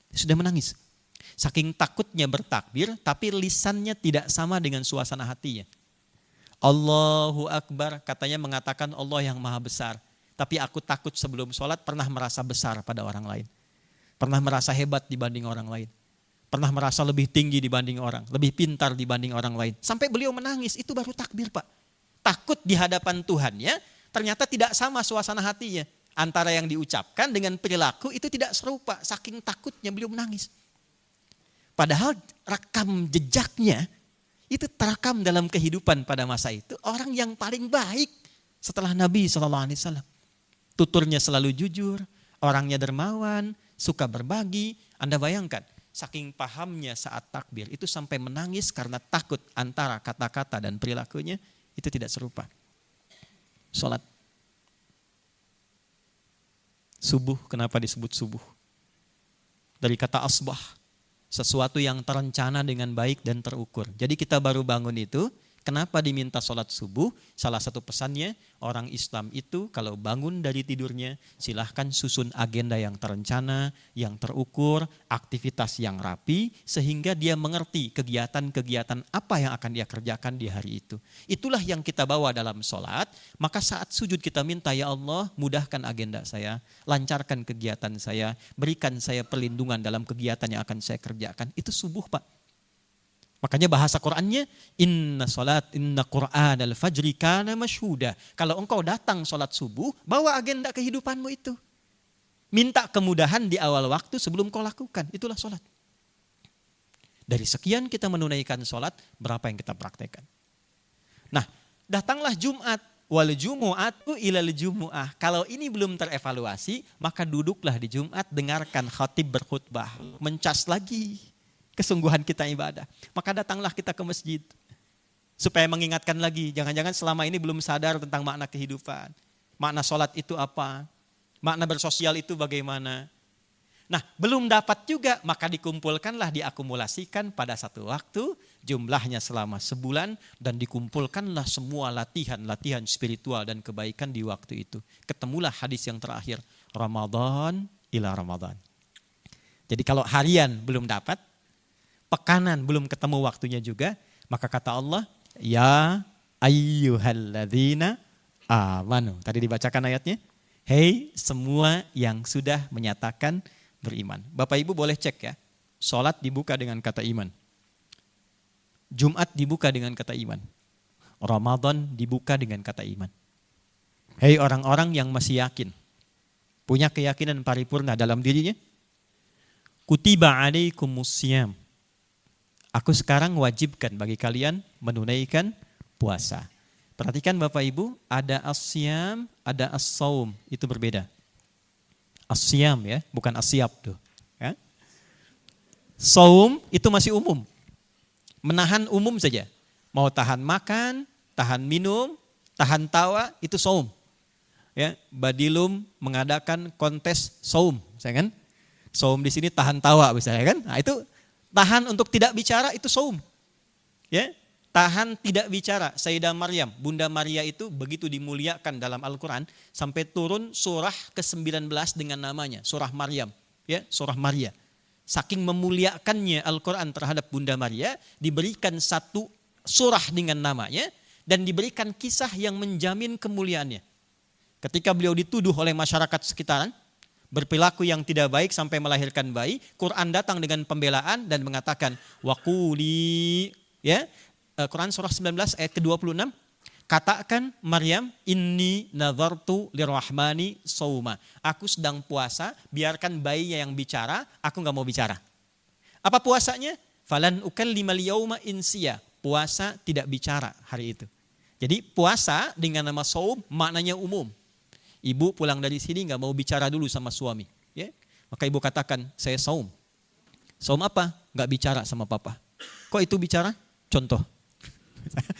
Sudah menangis. Saking takutnya bertakbir, tapi lisannya tidak sama dengan suasana hatinya. Allahu Akbar, katanya mengatakan Allah yang maha besar. Tapi aku takut sebelum sholat pernah merasa besar pada orang lain. Pernah merasa hebat dibanding orang lain. Pernah merasa lebih tinggi dibanding orang. Lebih pintar dibanding orang lain. Sampai beliau menangis, itu baru takbir Pak. Takut di hadapan Tuhannya, ternyata tidak sama suasana hatinya. Antara yang diucapkan dengan perilaku itu tidak serupa. Saking takutnya beliau menangis. Padahal rekam jejaknya, itu terekam dalam kehidupan pada masa itu. Orang yang paling baik setelah Nabi SAW. Tuturnya selalu jujur, orangnya dermawan, suka berbagi. Anda bayangkan, saking pahamnya saat takbir itu sampai menangis karena takut antara kata-kata dan perilakunya itu tidak serupa. Sholat. Subuh, kenapa disebut subuh? Dari kata asbah, sesuatu yang terencana dengan baik dan terukur. Jadi kita baru bangun itu, Kenapa diminta sholat subuh? Salah satu pesannya, orang Islam itu kalau bangun dari tidurnya, silahkan susun agenda yang terencana, yang terukur, aktivitas yang rapi, sehingga dia mengerti kegiatan-kegiatan apa yang akan dia kerjakan di hari itu. Itulah yang kita bawa dalam sholat, maka saat sujud kita minta, ya Allah mudahkan agenda saya, lancarkan kegiatan saya, berikan saya perlindungan dalam kegiatan yang akan saya kerjakan. Itu subuh, Pak. Makanya bahasa Qur'annya inna Qur'an al-fajri kana masyhuda. Kalau engkau datang sholat subuh, bawa agenda kehidupanmu itu. Minta kemudahan di awal waktu sebelum kau lakukan. Itulah sholat. Dari sekian kita menunaikan sholat, berapa yang kita praktekkan? Nah, datanglah Jumat. Wal jumu'atu ilal jumu'ah. Kalau ini belum terevaluasi, maka duduklah di Jumat, dengarkan khatib berkhutbah. Mencas lagi kesungguhan kita ibadah. Maka datanglah kita ke masjid. Supaya mengingatkan lagi, jangan-jangan selama ini belum sadar tentang makna kehidupan. Makna sholat itu apa? Makna bersosial itu bagaimana? Nah, belum dapat juga, maka dikumpulkanlah, diakumulasikan pada satu waktu, jumlahnya selama sebulan, dan dikumpulkanlah semua latihan spiritual dan kebaikan di waktu itu. Ketemulah hadis yang terakhir, Ramadan ila Ramadan. Jadi kalau harian belum dapat, pekanan belum ketemu waktunya juga, maka kata Allah, ya ayyuhalladzina amanu. Tadi dibacakan ayatnya, hei semua yang sudah menyatakan beriman. Bapak Ibu boleh cek ya, sholat dibuka dengan kata iman. Jumat dibuka dengan kata iman. Ramadan dibuka dengan kata iman. Hei orang-orang yang masih yakin, punya keyakinan paripurna dalam dirinya, kutiba alaikumusiyam. Aku sekarang wajibkan bagi kalian menunaikan puasa. Perhatikan Bapak Ibu, ada asyam, ada as-saum, itu berbeda. Asyam ya, bukan asyab tuh. Ya. Saum itu masih umum. Menahan umum saja. Mau tahan makan, tahan minum, tahan tawa, itu saum. Ya, Badilum mengadakan kontes saum, saya kan? Saum di sini tahan tawa misalnya kan? Nah, itu tahan untuk tidak bicara itu saum. Ya, tahan tidak bicara. Sayyidah Maryam, Bunda Maria itu begitu dimuliakan dalam Al-Quran sampai turun surah ke-19 dengan namanya, surah Maryam, ya, surah Maria. Saking memuliakannya Al-Quran terhadap Bunda Maria, diberikan satu surah dengan namanya dan diberikan kisah yang menjamin kemuliaannya. Ketika beliau dituduh oleh masyarakat sekitaran berperilaku yang tidak baik sampai melahirkan bayi, Quran datang dengan pembelaan dan mengatakan waquli, ya, Quran surah 19 ayat ke-26, katakan Maryam, inni nazartu lirrahmani sauma. Aku sedang puasa, biarkan bayinya yang bicara, aku enggak mau bicara. Apa puasanya? Falan ukallimal yauma insiya. Puasa tidak bicara hari itu. Jadi puasa dengan nama saum maknanya umum. Ibu pulang dari sini nggak mau bicara dulu sama suami, ya. Maka ibu katakan, saya saum. Saum apa? Nggak bicara sama papa. Kok itu bicara? Contoh.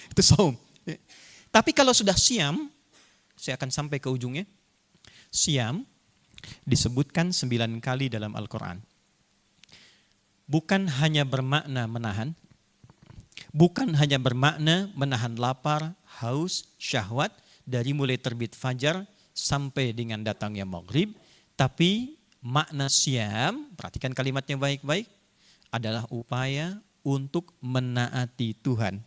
Itu saum. Ya. Tapi kalau sudah siam, saya akan sampai ke ujungnya. Siam disebutkan 9 kali dalam Al-Quran. Bukan hanya bermakna menahan, bukan hanya bermakna menahan lapar, haus, syahwat dari mulai terbit fajar sampai dengan datangnya maghrib, tapi makna siam, perhatikan kalimatnya baik-baik, adalah upaya untuk menaati Tuhan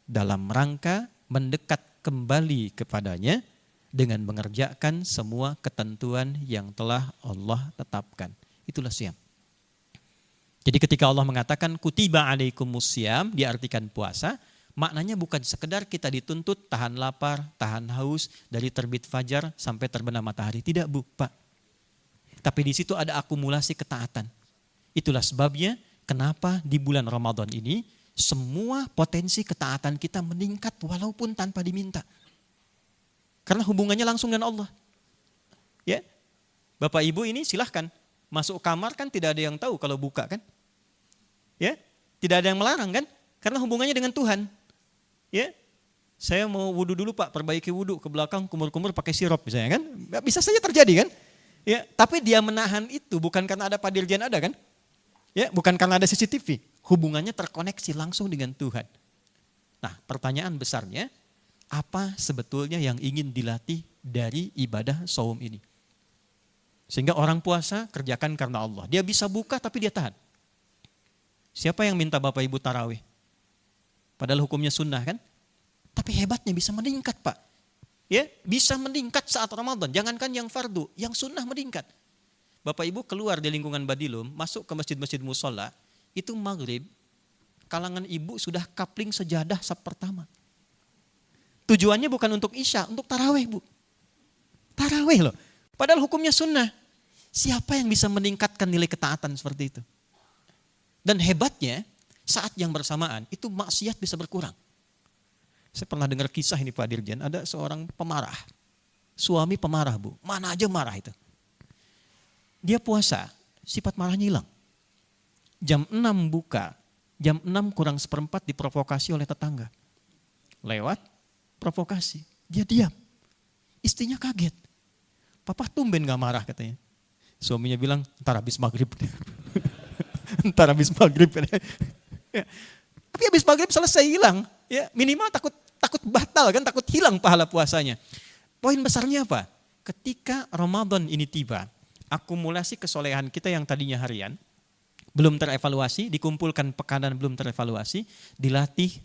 dalam rangka mendekat kembali kepadanya dengan mengerjakan semua ketentuan yang telah Allah tetapkan. Itulah siam. Jadi ketika Allah mengatakan kutiba alaikumusiyam, diartikan puasa, maknanya bukan sekedar kita dituntut tahan lapar, tahan haus dari terbit fajar sampai terbenam matahari. Tidak, Bu, Pak. Tapi di situ ada akumulasi ketaatan. Itulah sebabnya kenapa di bulan Ramadan ini semua potensi ketaatan kita meningkat walaupun tanpa diminta. Karena hubungannya langsung dengan Allah. Ya, Bapak Ibu ini silahkan masuk kamar kan tidak ada yang tahu kalau buka kan. Ya, tidak ada yang melarang kan. Karena hubungannya dengan Tuhan. Ya, saya mau wudhu dulu Pak, perbaiki wudhu ke belakang, kumur-kumur pakai sirup misalnya kan. Bisa saja terjadi kan. Ya, tapi dia menahan itu bukan karena ada Pak Dirjen ada kan. Ya, bukan karena ada CCTV. Hubungannya terkoneksi langsung dengan Tuhan. Nah, pertanyaan besarnya, apa sebetulnya yang ingin dilatih dari ibadah saum ini? Sehingga orang puasa kerjakan karena Allah. Dia bisa buka tapi dia tahan. Siapa yang minta Bapak Ibu tarawih? Padahal hukumnya sunnah kan? Tapi hebatnya bisa meningkat Pak. Ya, bisa meningkat saat Ramadan. Jangankan yang fardu, yang sunnah meningkat. Bapak Ibu keluar di lingkungan Badilum, masuk ke masjid-masjid musola, itu maghrib, kalangan ibu sudah kapling sejadah saf pertama. Tujuannya bukan untuk isya, untuk tarawih Bu. Tarawih loh. Padahal hukumnya sunnah. Siapa yang bisa meningkatkan nilai ketaatan seperti itu? Dan hebatnya, saat yang bersamaan itu maksiat bisa berkurang. Saya pernah dengar kisah ini Pak Dirjen, ada seorang pemarah. Suami pemarah Bu, mana aja marah itu. Dia puasa, sifat marahnya hilang. Jam 6 buka, jam 6 kurang seperempat diprovokasi oleh tetangga. Lewat provokasi, dia diam. Istrinya kaget. Papa tumben gak marah katanya. Suaminya bilang, ntar habis maghrib. Ntar habis maghrib. Ya. Tapi habis maghrib selesai hilang. Ya, minimal takut batal kan, takut hilang pahala puasanya. Poin besarnya apa? Ketika Ramadan ini tiba, akumulasi kesolehan kita yang tadinya harian, belum terevaluasi, dikumpulkan pekanan belum terevaluasi, dilatih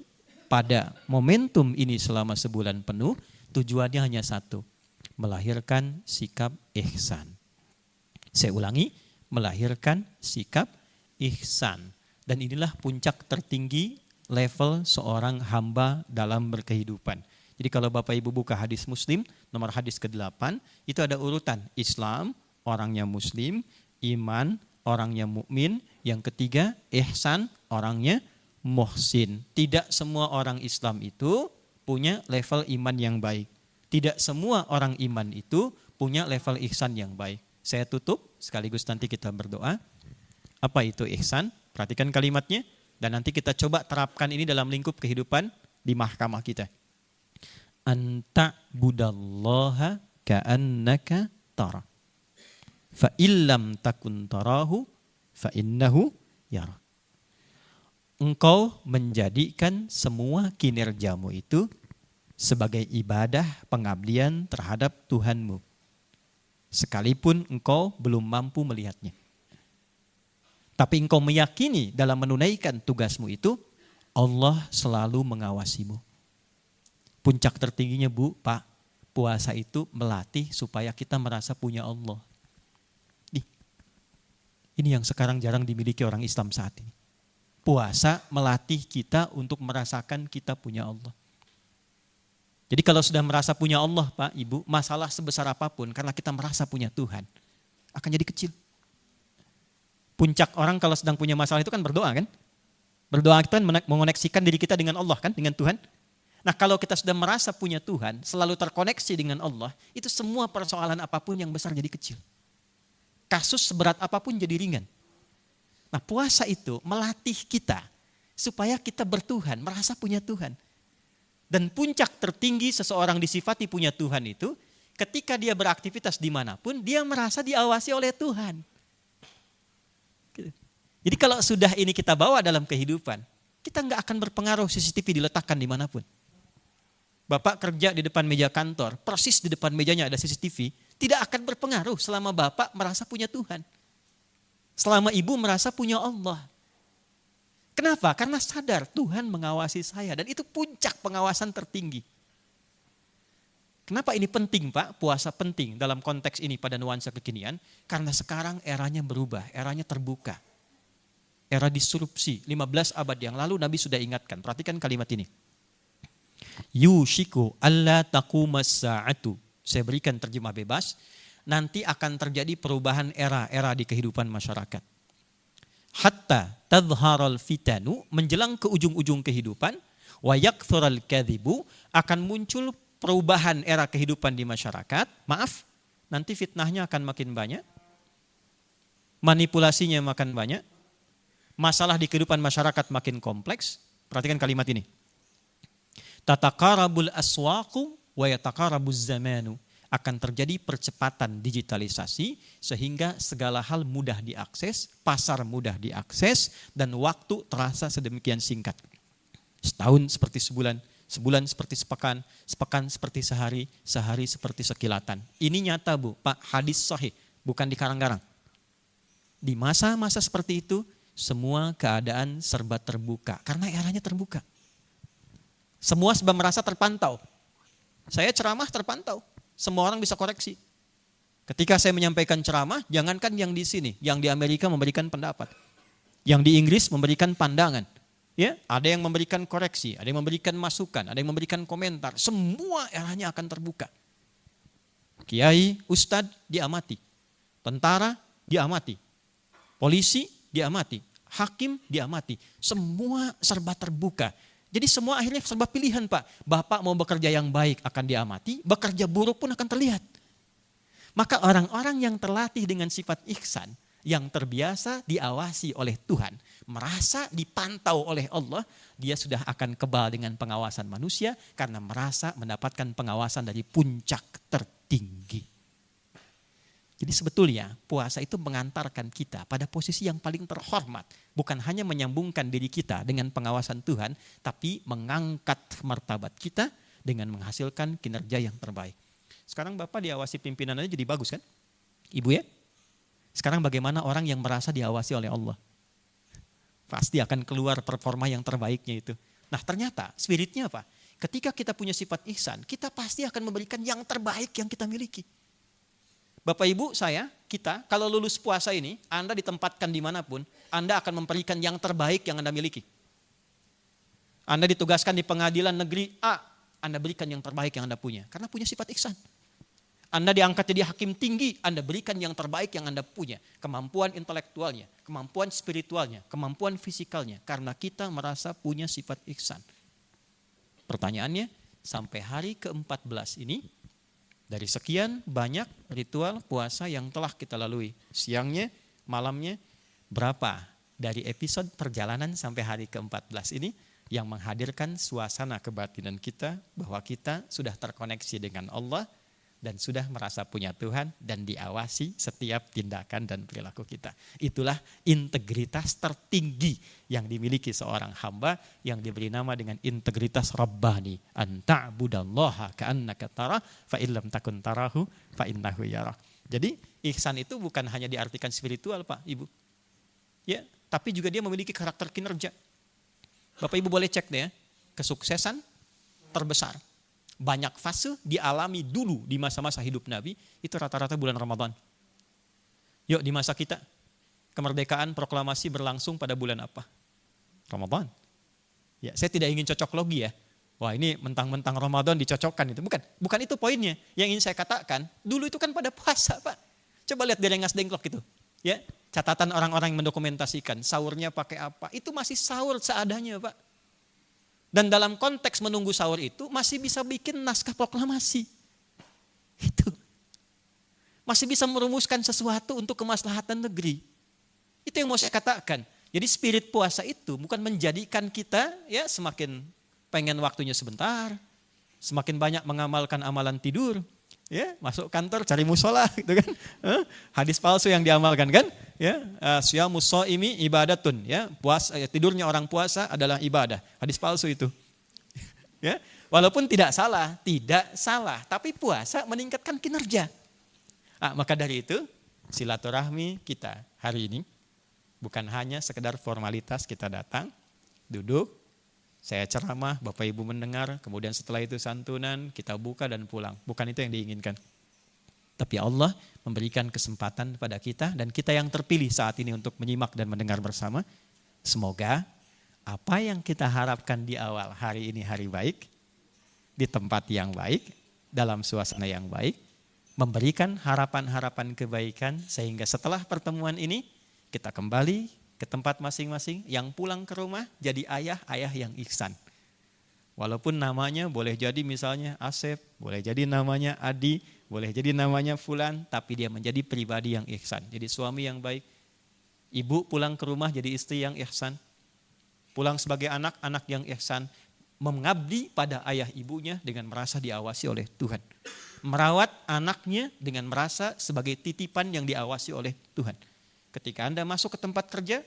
pada momentum ini selama sebulan penuh, tujuannya hanya satu, melahirkan sikap ihsan. Saya ulangi, melahirkan sikap ihsan. Dan inilah puncak tertinggi level seorang hamba dalam berkehidupan. Jadi kalau Bapak Ibu buka hadis Muslim, nomor hadis ke-8, itu ada urutan Islam, orangnya Muslim, iman, orangnya mukmin, yang ketiga ihsan, orangnya muhsin. Tidak semua orang Islam itu punya level iman yang baik. Tidak semua orang iman itu punya level ihsan yang baik. Saya tutup, sekaligus nanti kita berdoa. Apa itu ihsan? Perhatikan kalimatnya, dan nanti kita coba terapkan ini dalam lingkup kehidupan di mahkamah kita. Anta budallaha ka'annaka tara. Fa illam takun tarahu fa innahu yara. Engkau menjadikan semua kinerjamu itu sebagai ibadah pengabdian terhadap Tuhanmu, sekalipun engkau belum mampu melihatnya. Tapi engkau meyakini dalam menunaikan tugasmu itu, Allah selalu mengawasimu. Puncak tertingginya Bu, Pak, puasa itu melatih supaya kita merasa punya Allah. Ini yang sekarang jarang dimiliki orang Islam saat ini. Puasa melatih kita untuk merasakan kita punya Allah. Jadi kalau sudah merasa punya Allah Pak, Ibu, masalah sebesar apapun karena kita merasa punya Tuhan, akan jadi kecil. Puncak orang kalau sedang punya masalah itu kan berdoa kan? Berdoa itu kan mengoneksikan diri kita dengan Allah kan, dengan Tuhan. Nah kalau kita sudah merasa punya Tuhan, selalu terkoneksi dengan Allah, itu semua persoalan apapun yang besar jadi kecil. Kasus seberat apapun jadi ringan. Nah puasa itu melatih kita supaya kita bertuhan, merasa punya Tuhan. Dan puncak tertinggi seseorang disifati punya Tuhan itu, ketika dia beraktivitas dimanapun, dia merasa diawasi oleh Tuhan. Jadi kalau sudah ini kita bawa dalam kehidupan, kita nggak akan berpengaruh CCTV diletakkan dimanapun. Bapak kerja di depan meja kantor, persis di depan mejanya ada CCTV, tidak akan berpengaruh selama Bapak merasa punya Tuhan. Selama Ibu merasa punya Allah. Kenapa? Karena sadar Tuhan mengawasi saya dan itu puncak pengawasan tertinggi. Kenapa ini penting Pak? Puasa penting dalam konteks ini pada nuansa kekinian. Karena sekarang eranya berubah, eranya terbuka. Era disrupsi, 15 abad yang lalu Nabi sudah ingatkan. Perhatikan kalimat ini. Yushiku alla taqumas sa'atu. Saya berikan terjemah bebas. Nanti akan terjadi perubahan era di kehidupan masyarakat. Hatta tadharal fitanu, menjelang ke ujung-ujung kehidupan, wa yakthural kadhibu, akan muncul perubahan era kehidupan di masyarakat. Maaf, nanti fitnahnya akan makin banyak. Manipulasinya makin banyak. Masalah di kehidupan masyarakat makin kompleks. Perhatikan kalimat ini. Tatakarabul aswaqu wa yatakarabuz zamanu. Akan terjadi percepatan digitalisasi sehingga segala hal mudah diakses, pasar mudah diakses, dan waktu terasa sedemikian singkat. Setahun seperti sebulan, sebulan seperti sepekan, sepekan seperti sehari, sehari seperti sekilatan. Ini nyata Bu, Pak, hadis sahih, bukan dikarang-karang. Di masa-masa seperti itu, semua keadaan serba terbuka, karena eranya terbuka. Semua serba merasa terpantau. Saya ceramah terpantau, semua orang bisa koreksi. Ketika saya menyampaikan ceramah, jangankan yang di sini, yang di Amerika memberikan pendapat. Yang di Inggris memberikan pandangan. Ya, ada yang memberikan koreksi, ada yang memberikan masukan, ada yang memberikan komentar. Semua eranya akan terbuka. Kiai, ustadz diamati. Tentara diamati. Polisi diamati. Hakim diamati. Semua serba terbuka. Jadi semua akhirnya serba pilihan Pak. Bapak mau bekerja yang baik akan diamati, bekerja buruk pun akan terlihat. Maka orang-orang yang terlatih dengan sifat ihsan, yang terbiasa diawasi oleh Tuhan, merasa dipantau oleh Allah, dia sudah akan kebal dengan pengawasan manusia karena merasa mendapatkan pengawasan dari puncak tertinggi. Jadi sebetulnya puasa itu mengantarkan kita pada posisi yang paling terhormat. Bukan hanya menyambungkan diri kita dengan pengawasan Tuhan, tapi mengangkat martabat kita dengan menghasilkan kinerja yang terbaik. Sekarang Bapak diawasi pimpinan aja jadi bagus kan? Ibu ya? Sekarang bagaimana orang yang merasa diawasi oleh Allah? Pasti akan keluar performa yang terbaiknya itu. Nah ternyata spiritnya apa? Ketika kita punya sifat ihsan, kita pasti akan memberikan yang terbaik yang kita miliki. Bapak Ibu saya, kita kalau lulus puasa ini, Anda ditempatkan dimanapun, Anda akan memberikan yang terbaik yang Anda miliki. Anda ditugaskan di pengadilan negeri A, Anda berikan yang terbaik yang Anda punya. Karena punya sifat ihsan. Anda diangkat jadi hakim tinggi, Anda berikan yang terbaik yang Anda punya. Kemampuan intelektualnya, kemampuan spiritualnya, kemampuan fisikalnya. Karena kita merasa punya sifat ihsan. Pertanyaannya, sampai hari ke-14 ini, dari sekian banyak ritual puasa yang telah kita lalui. Siangnya, malamnya, berapa dari episode perjalanan sampai hari ke-14 ini yang menghadirkan suasana kebatinan kita bahwa kita sudah terkoneksi dengan Allah dan sudah merasa punya Tuhan dan diawasi setiap tindakan dan perilaku kita. Itulah integritas tertinggi yang dimiliki seorang hamba yang diberi nama dengan integritas Rabbani. Anta'budallaha ka'annaka tarah fa illam takun tarahu fa innahu yarah. Jadi ihsan itu bukan hanya diartikan spiritual Pak, Ibu. Ya, tapi juga dia memiliki karakter kinerja. Bapak Ibu boleh cek deh ya, kesuksesan terbesar. Banyak fase dialami dulu di masa-masa hidup Nabi, itu rata-rata bulan Ramadan. Yuk di masa kita, kemerdekaan proklamasi berlangsung pada bulan apa? Ramadan. Ya, saya tidak ingin cocok logi ya. Wah ini mentang-mentang Ramadan dicocokkan itu. Bukan itu poinnya. Yang ingin saya katakan, dulu itu kan pada puasa Pak. Coba lihat di Rengas Dengklok itu. Ya, catatan orang-orang yang mendokumentasikan, sahurnya pakai apa. Itu masih sahur seadanya Pak. Dan dalam konteks menunggu sahur itu masih bisa bikin naskah proklamasi. Itu. Masih bisa merumuskan sesuatu untuk kemaslahatan negeri. Itu yang mau saya katakan. Jadi spirit puasa itu bukan menjadikan kita ya semakin pengen waktunya sebentar, semakin banyak mengamalkan amalan tidur, ya masuk kantor cari musola gitu kan. Hadis palsu yang diamalkan kan? Ya, syamus shaimi ibadatun ya, tidurnya orang puasa adalah ibadah. Hadis palsu itu. Ya, walaupun tidak salah, tapi puasa meningkatkan kinerja. Maka dari itu silaturahmi kita hari ini bukan hanya sekedar formalitas kita datang, duduk, saya ceramah, Bapak Ibu mendengar, kemudian setelah itu santunan, kita buka dan pulang. Bukan itu yang diinginkan. Tapi Allah memberikan kesempatan pada kita dan kita yang terpilih saat ini untuk menyimak dan mendengar bersama. Semoga apa yang kita harapkan di awal hari ini hari baik, di tempat yang baik, dalam suasana yang baik, memberikan harapan-harapan kebaikan sehingga setelah pertemuan ini kita kembali ke tempat masing-masing, yang pulang ke rumah jadi ayah yang ihsan. Walaupun namanya boleh jadi misalnya Asep, boleh jadi namanya Adi, boleh jadi namanya Fulan, tapi dia menjadi pribadi yang ihsan. Jadi suami yang baik. Ibu pulang ke rumah jadi istri yang ihsan. Pulang sebagai anak yang ihsan. Mengabdi pada ayah ibunya dengan merasa diawasi oleh Tuhan. Merawat anaknya dengan merasa sebagai titipan yang diawasi oleh Tuhan. Ketika Anda masuk ke tempat kerja,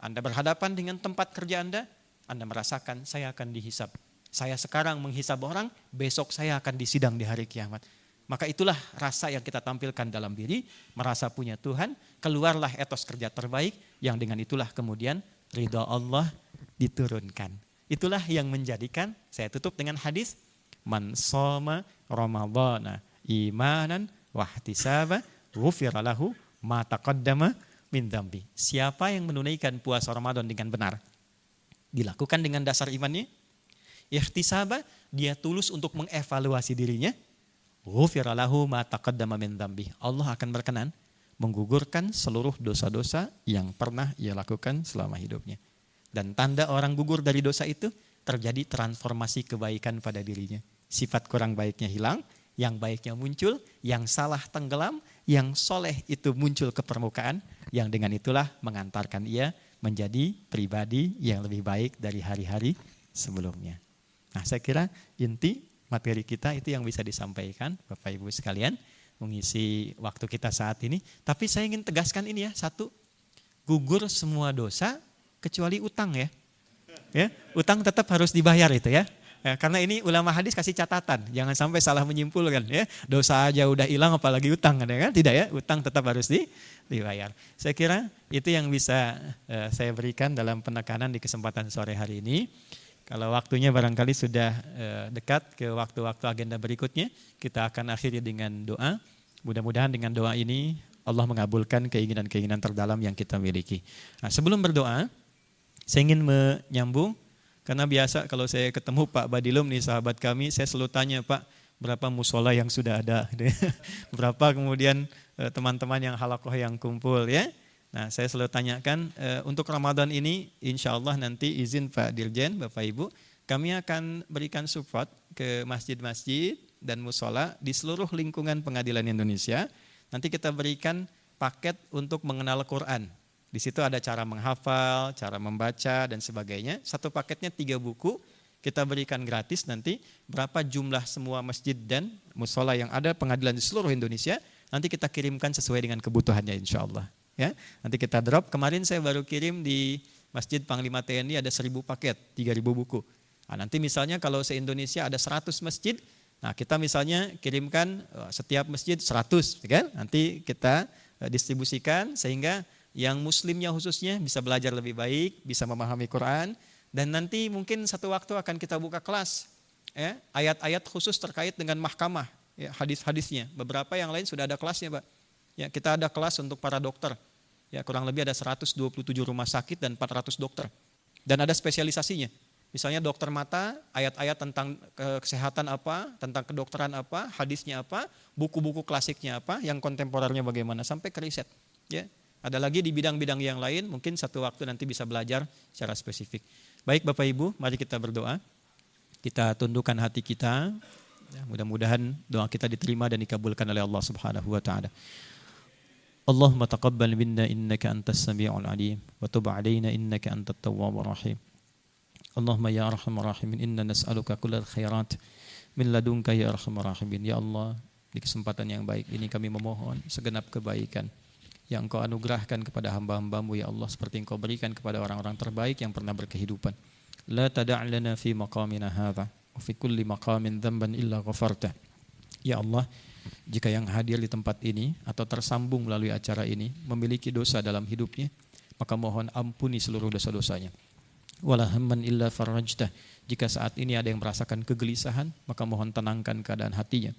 Anda berhadapan dengan tempat kerja Anda Anda merasakan saya akan dihisab. Saya sekarang menghisab orang, besok saya akan disidang di hari kiamat. Maka itulah rasa yang kita tampilkan dalam diri, merasa punya Tuhan, keluarlah etos kerja terbaik, yang dengan itulah kemudian ridha Allah diturunkan. Itulah yang menjadikan, saya tutup dengan hadis, man shoma ramadhana imanan wahtisaba ghufira lahu ma taqaddama min dzambi. Siapa yang menunaikan puasa Ramadan dengan benar, dilakukan dengan dasar imannya, ihtisaba, dia tulus untuk mengevaluasi dirinya, ghufira lahu ma taqaddama min dzambi. Allah akan berkenan menggugurkan seluruh dosa-dosa yang pernah ia lakukan selama hidupnya. Dan tanda orang gugur dari dosa itu, terjadi transformasi kebaikan pada dirinya. Sifat kurang baiknya hilang, yang baiknya muncul, yang salah tenggelam, yang soleh itu muncul ke permukaan, yang dengan itulah mengantarkan ia menjadi pribadi yang lebih baik dari hari-hari sebelumnya. Nah, saya kira inti materi kita itu yang bisa disampaikan Bapak Ibu sekalian, mengisi waktu kita saat ini. Tapi saya ingin tegaskan ini ya, satu, gugur semua dosa kecuali utang ya. Ya, utang tetap harus dibayar itu ya. Ya, karena ini ulama hadis kasih catatan, jangan sampai salah menyimpulkan ya. Dosa aja udah hilang apalagi utang kan? Tidak ya, utang tetap harus dibayar. Saya kira itu yang bisa saya berikan dalam penekanan di kesempatan sore hari ini. Kalau waktunya barangkali sudah dekat ke waktu-waktu agenda berikutnya, kita akan akhiri dengan doa. Mudah-mudahan dengan doa ini Allah mengabulkan keinginan-keinginan terdalam yang kita miliki. Nah, sebelum berdoa, saya ingin menyambung, karena biasa kalau saya ketemu Pak Badilum nih sahabat kami, saya selalu tanya, Pak, berapa musola yang sudah ada? Berapa kemudian teman-teman yang halakoh yang kumpul ya? Nah, saya selalu tanyakan, untuk Ramadan ini insya Allah nanti izin Pak Dirjen, Bapak Ibu, kami akan berikan support ke masjid-masjid dan musola di seluruh lingkungan Pengadilan Indonesia. Nanti kita berikan paket untuk mengenal Quran. Di situ ada cara menghafal, cara membaca dan sebagainya. Satu paketnya 3 buku, kita berikan gratis nanti. Berapa jumlah semua masjid dan musola yang ada pengadilan di seluruh Indonesia, nanti kita kirimkan sesuai dengan kebutuhannya insya Allah. Ya, nanti kita drop. Kemarin saya baru kirim di Masjid Panglima TNI ada 1000 paket, 3000 buku. Nah, nanti misalnya kalau se-Indonesia ada 100 masjid, nah kita misalnya kirimkan setiap masjid 100, kan? Nanti kita distribusikan sehingga yang muslimnya khususnya bisa belajar lebih baik, bisa memahami Quran, dan nanti mungkin satu waktu akan kita buka kelas ya, ayat-ayat khusus terkait dengan mahkamah, ya, hadis-hadisnya. Beberapa yang lain sudah ada kelasnya, Pak. Ya, kita ada kelas untuk para dokter. Ya, kurang lebih ada 127 rumah sakit dan 400 dokter. Dan ada spesialisasinya. Misalnya dokter mata, ayat-ayat tentang kesehatan apa, tentang kedokteran apa, hadisnya apa, buku-buku klasiknya apa, yang kontemporernya bagaimana, sampai ke riset. Ya. Ada lagi di bidang-bidang yang lain, mungkin satu waktu nanti bisa belajar secara spesifik. Baik Bapak Ibu, mari kita berdoa. Kita tundukkan hati kita. Ya, mudah-mudahan doa kita diterima dan dikabulkan oleh Allah Subhanahu wa taala. Allahumma taqabbal minna innaka antas sami'ul alim wa tub 'alaina innaka antat tawwabur rahim. Allahumma ya arhamar rahimin inna nas'aluka kullal khairat min ladunka ya arhamar rahimin. Ya Allah, di kesempatan yang baik ini kami memohon segenap kebaikan yang Engkau anugerahkan kepada hamba-hamba-Mu ya Allah, seperti Engkau berikan kepada orang-orang terbaik yang pernah berkehidupan. La tada' lana fi maqamina hadha wa fi kulli maqamin dhanban illa ghafarta. Ya Allah, jika yang hadir di tempat ini atau tersambung melalui acara ini memiliki dosa dalam hidupnya, maka mohon ampuni seluruh dosa-dosanya. Wala hamman illa farajtah. Jika saat ini ada yang merasakan kegelisahan, maka mohon tenangkan keadaan hatinya.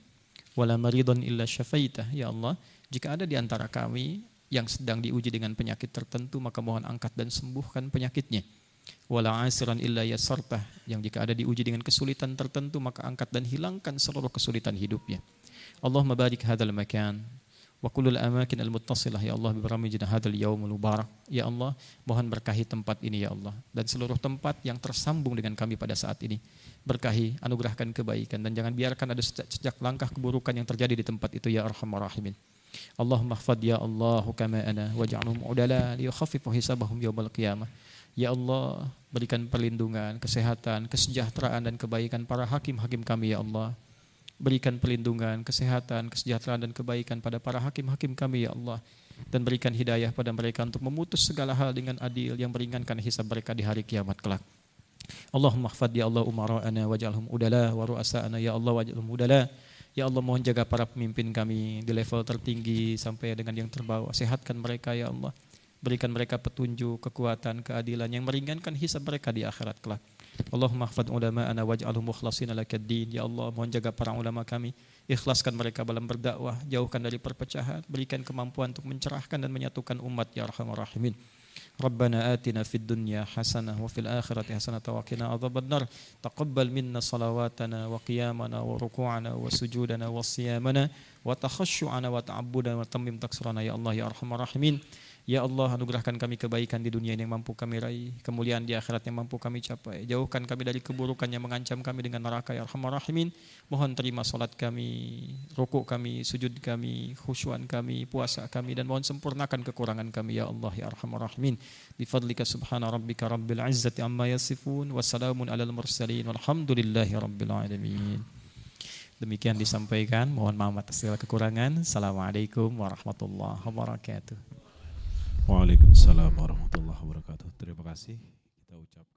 Wala maridun illa syafaitah. Ya Allah, jika ada di antara kami yang sedang diuji dengan penyakit tertentu, maka mohon angkat dan sembuhkan penyakitnya. Wala asiran illa yasartah. Yang jika ada diuji dengan kesulitan tertentu, maka angkat dan hilangkan seluruh kesulitan hidupnya. Allahumma barik hadzal makan wa kullul amakin al-muttasilah ya Allah bi baramijna hadzal yaumul mubarak. Ya Allah, mohon berkahi tempat ini ya Allah, dan seluruh tempat yang tersambung dengan kami pada saat ini. Berkahi, anugerahkan kebaikan, dan jangan biarkan ada jejak langkah keburukan yang terjadi di tempat itu ya arhamar rahimin. Allahumma hfad ya Allah hukama'ana waj'alhum udala liyukhaffifu hisabahum yaumal qiyamah. Ya Allah, berikan perlindungan, kesehatan, kesejahteraan dan kebaikan para hakim-hakim kami ya Allah. Berikan perlindungan, kesehatan, kesejahteraan dan kebaikan pada para hakim-hakim kami ya Allah. Dan berikan hidayah pada mereka untuk memutus segala hal dengan adil yang meringankan hisab mereka di hari kiamat kelak. Allahumma khfad ya Allah umara'ana waj'alhum udala wa ru'asa'ana ya Allah waj'alhum udala. Ya Allah mohon jaga para pemimpin kami di level tertinggi sampai dengan yang terbawah. Sehatkan mereka ya Allah. Berikan mereka petunjuk, kekuatan, keadilan yang meringankan hisab mereka di akhirat kelak. Allahumma khfad ulama'ana waj'alhum mukhlasin lakaddin. Ya Allah mohon jaga para ulama kami. Ikhlaskan mereka dalam berdakwah. Jauhkan dari perpecahan. Berikan kemampuan untuk mencerahkan dan menyatukan umat ya Arhamar Rahimin. Rabbana atina fid dunya hasanah wa fil akhirati hasanah wa qina adzabannar. Taqabbal minna salawatana wa qiyamana wa ruku'ana wa sujudana wa siyamana wa takhashu'ana wa ta'abbudana wa tammim taksurana ya Allah ya Arhamar Rahimin. Ya Allah anugerahkan kami kebaikan di dunia ini yang mampu kami raih, kemuliaan di akhirat yang mampu kami capai. Jauhkan kami dari keburukan yang mengancam kami dengan neraka ya Arhamar Rahimin. Mohon terima salat kami, rukuk kami, sujud kami, khusyuan kami, puasa kami, dan mohon sempurnakan kekurangan kami ya Allah ya Arhamar Rahimin. Bifadlika subhana rabbika rabbil izzati amma yasifun wa salamun alal mursalin walhamdulillahi rabbil alamin. Demikian disampaikan, mohon maaf atas segala kekurangan. Assalamualaikum warahmatullahi wabarakatuh. Waalaikumsalam warahmatullahi wabarakatuh. Terima kasih kita ucapkan